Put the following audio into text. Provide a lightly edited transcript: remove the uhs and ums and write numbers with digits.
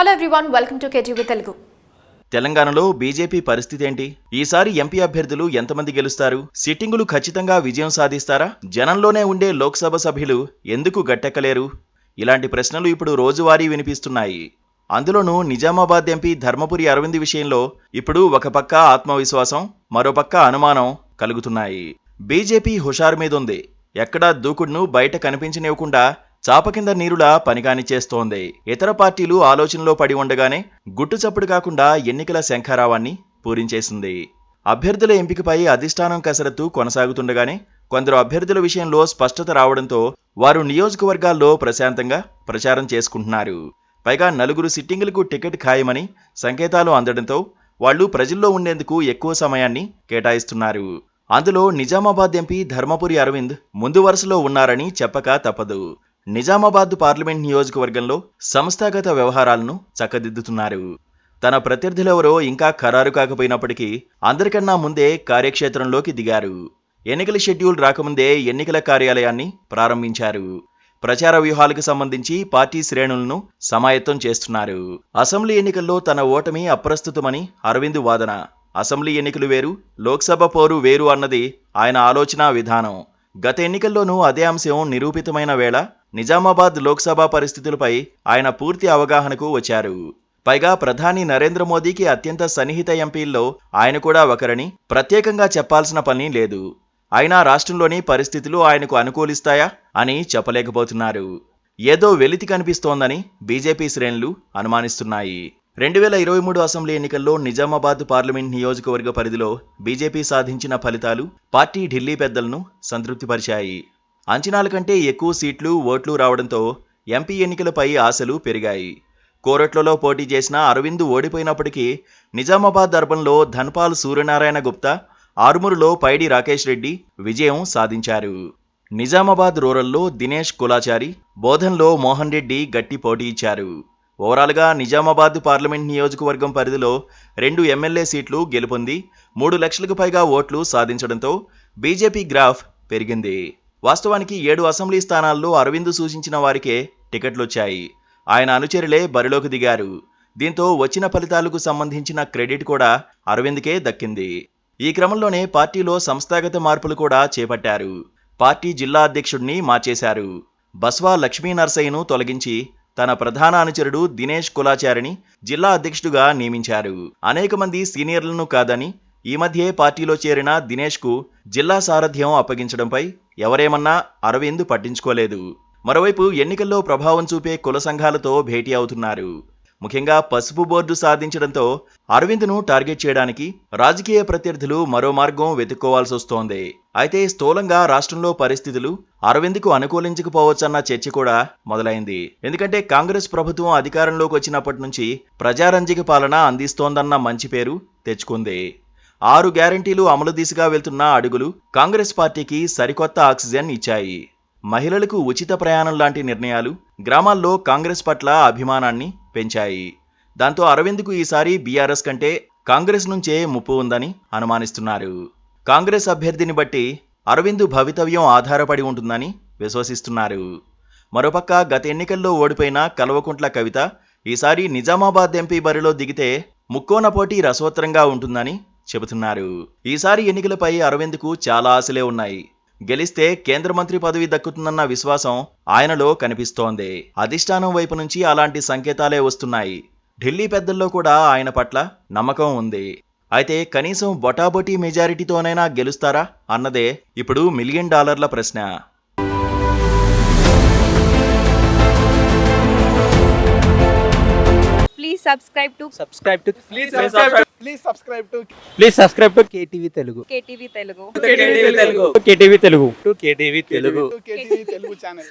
Hello everyone, welcome to KTV Telugu. తెలంగాణలో BJP పరిస్థితి ఏంటి? ఈసారి ఎంపీ అభ్యర్థులు ఎంతమంది గెలుస్తారు? సిట్టింగులు ఖచ్చితంగా విజయం సాధిస్తారా? జనంలోనే ఉండే లోక్సభ సభ్యులు ఎందుకు గట్టెక్కలేరు? ఇలాంటి ప్రశ్నలు ఇప్పుడు రోజువారీ వినిపిస్తున్నాయి. అందులోనూ నిజామాబాద్ ఎంపీ ధర్మపురి అరవింద్ విషయంలో ఇప్పుడు ఒక పక్క ఆత్మవిశ్వాసం, మరోపక్క అనుమానం కలుగుతున్నాయి. బీజేపీ హుషారు మీదుంది. ఎక్కడా దూకుడును బయట కనిపించనివ్వకుండా చాప కింద నీరులా పనిగాని చేస్తోంది. ఇతర పార్టీలు ఆలోచనలో పడి ఉండగానే గుట్టుచప్పుడు కాకుండా ఎన్నికల శంఖారావాన్ని పూరించేసింది. అభ్యర్థుల ఎంపికపై అధిష్టానం కసరత్తు కొనసాగుతుండగానే కొందరు అభ్యర్థుల విషయంలో స్పష్టత రావడంతో వారు నియోజకవర్గాల్లో ప్రశాంతంగా ప్రచారం చేసుకుంటున్నారు. పైగా నలుగురు సిట్టింగులకు టికెట్ ఖాయమని సంకేతాలు అందడంతో వాళ్లు ప్రజల్లో ఉండేందుకు ఎక్కువ సమయాన్ని కేటాయిస్తున్నారు. అందులో నిజామాబాద్ ఎంపీ ధర్మపురి అరవింద్ ముందు వరుసలో ఉన్నారని చెప్పక తప్పదు. నిజామాబాద్ పార్లమెంట్ నియోజకవర్గంలో సంస్థాగత వ్యవహారాలను చక్కదిద్దుతున్నారు. తన ప్రత్యర్థులెవరో ఇంకా ఖరారు కాకపోయినప్పటికీ అందరికన్నా ముందే కార్యక్షేత్రంలోకి దిగారు. ఎన్నికల షెడ్యూల్ రాకముందే ఎన్నికల కార్యాలయాన్ని ప్రారంభించారు. ప్రచార వ్యూహాలకు సంబంధించి పార్టీ శ్రేణులను సమాయత్తం చేస్తున్నారు. అసెంబ్లీ ఎన్నికల్లో తన ఓటమి అప్రస్తుతమని అరవింద్ వాదన. అసెంబ్లీ ఎన్నికలు వేరు, లోక్సభ పోరు వేరు అన్నది ఆయన ఆలోచనా విధానం. గత ఎన్నికల్లోనూ అదే అంశం నిరూపితమైన వేళ నిజామాబాద్ లోక్సభ పరిస్థితులపై ఆయన పూర్తి అవగాహనకు వచ్చారు. పైగా ప్రధాని నరేంద్ర మోదీకి అత్యంత సన్నిహిత ఎంపీల్లో ఆయన కూడా ఒకరని ప్రత్యేకంగా చెప్పాల్సిన పని లేదు. అయినా రాష్ట్రంలోని పరిస్థితులు ఆయనకు అనుకూలిస్తాయా అని చెప్పలేకపోతున్నారు. ఏదో వెలితి కనిపిస్తోందని బీజేపీ శ్రేణులు అనుమానిస్తున్నాయి. 2023 అసెంబ్లీ ఎన్నికల్లో నిజామాబాద్ పార్లమెంట్ నియోజకవర్గ పరిధిలో బీజేపీ సాధించిన ఫలితాలు పార్టీ ఢిల్లీ పెద్దలను సంతృప్తిపరిచాయి. అంచనాల కంటే ఎక్కువ సీట్లు, ఓట్లు రావడంతో ఎంపీ ఎన్నికలపై ఆశలు పెరిగాయి. కోరట్లలో పోటీ చేసిన అరవింద్ ఓడిపోయినప్పటికీ నిజామాబాద్ అర్బన్లో ధన్పాల్ సూర్యనారాయణ గుప్తా, ఆర్మూరులో పైడి రాకేష్ రెడ్డి విజయం సాధించారు. నిజామాబాద్ రూరల్లో దినేష్ కులాచారి, బోధన్లో మోహన్ రెడ్డి గట్టి పోటీ ఇచ్చారు. ఓవరాల్గా నిజామాబాద్ పార్లమెంట్ నియోజకవర్గం పరిధిలో 2 ఎమ్మెల్యే సీట్లు గెలుపొంది 3 లక్షలకు పైగా ఓట్లు సాధించడంతో బీజేపీ గ్రాఫ్ పెరిగింది. వాస్తవానికి 7 అసెంబ్లీ స్థానాల్లో అరవింద్ సూచించిన వారికే టికెట్లొచ్చాయి. ఆయన అనుచరులే బరిలోకి దిగారు. దీంతో వచ్చిన ఫలితాలకు సంబంధించిన క్రెడిట్ కూడా అరవింద్కే దక్కింది. ఈ క్రమంలోనే పార్టీలో సంస్థాగత మార్పులు కూడా చేపట్టారు. పార్టీ జిల్లా అధ్యక్షుడిని మార్చేశారు. బస్వా లక్ష్మీ నర్సయ్యను తొలగించి తన ప్రధాన అనుచరుడు దినేష్ కులాచారిని జిల్లా అధ్యక్షుడిగా నియమించారు. అనేక మంది సీనియర్లను కాదని ఈ మధ్యే పార్టీలో చేరిన దినేష్కు జిల్లా సారథ్యం అప్పగించడంపై ఎవరేమన్నా అరవింద్ పట్టించుకోలేదు. మరోవైపు ఎన్నికల్లో ప్రభావం చూపే కుల సంఘాలతో భేటీ అవుతున్నారు. ముఖ్యంగా పసుపు బోర్డు సాధించడంతో అరవింద్ను టార్గెట్ చేయడానికి రాజకీయ ప్రత్యర్థులు మరో మార్గం వెతుక్కోవాల్సొస్తోంది. అయితే స్థూలంగా రాష్ట్రంలో పరిస్థితులు అరవింద్కు అనుకూలించకపోవచ్చన్న చర్చ కూడా మొదలైంది. ఎందుకంటే కాంగ్రెస్ ప్రభుత్వం అధికారంలోకి వచ్చినప్పటి నుంచి ప్రజారంజక పాలన అందిస్తోందన్న మంచి పేరు తెచ్చుకుంది. 6 గ్యారంటీలు అమలు దిశగా వెళ్తున్న అడుగులు కాంగ్రెస్ పార్టీకి సరికొత్త ఆక్సిజన్ ఇచ్చాయి. మహిళలకు ఉచిత ప్రయాణం లాంటి నిర్ణయాలు గ్రామాల్లో కాంగ్రెస్ పట్ల అభిమానాన్ని పెంచాయి. దాంతో అరవింద్కు ఈసారి బీఆర్ఎస్ కంటే కాంగ్రెస్ నుంచే ముప్పు ఉందని అనుమానిస్తున్నారు. కాంగ్రెస్ అభ్యర్థిని బట్టి అరవింద్ భవితవ్యం ఆధారపడి ఉంటుందని విశ్వసిస్తున్నారు. మరోపక్క గత ఎన్నికల్లో ఓడిపోయిన కల్వకుంట్ల కవిత ఈసారి నిజామాబాద్ ఎంపీ బరిలో దిగితే ముక్కోన పోటీ రసవత్తరంగా ఉంటుందని చెబుతున్నారు. ఈసారి ఎన్నికలపై అరవింద్కు చాలా ఆశలే ఉన్నాయి. గెలిస్తే కేంద్ర మంత్రి పదవి దక్కుతుందన్న విశ్వాసం ఆయనలో కనిపిస్తోంది. అధిష్టానం వైపు నుంచి అలాంటి సంకేతాలే వస్తున్నాయి. ఢిల్లీ పెద్దల్లో కూడా ఆయన పట్ల నమ్మకం ఉంది. అయితే కనీసం బొటాబొటీ మెజారిటీతోనైనా గెలుస్తారా అన్నదే ఇప్పుడు $1 మిలియన్ ప్రశ్న. Please subscribe to KTV Telugu. KTV Telugu. KTV Telugu channel.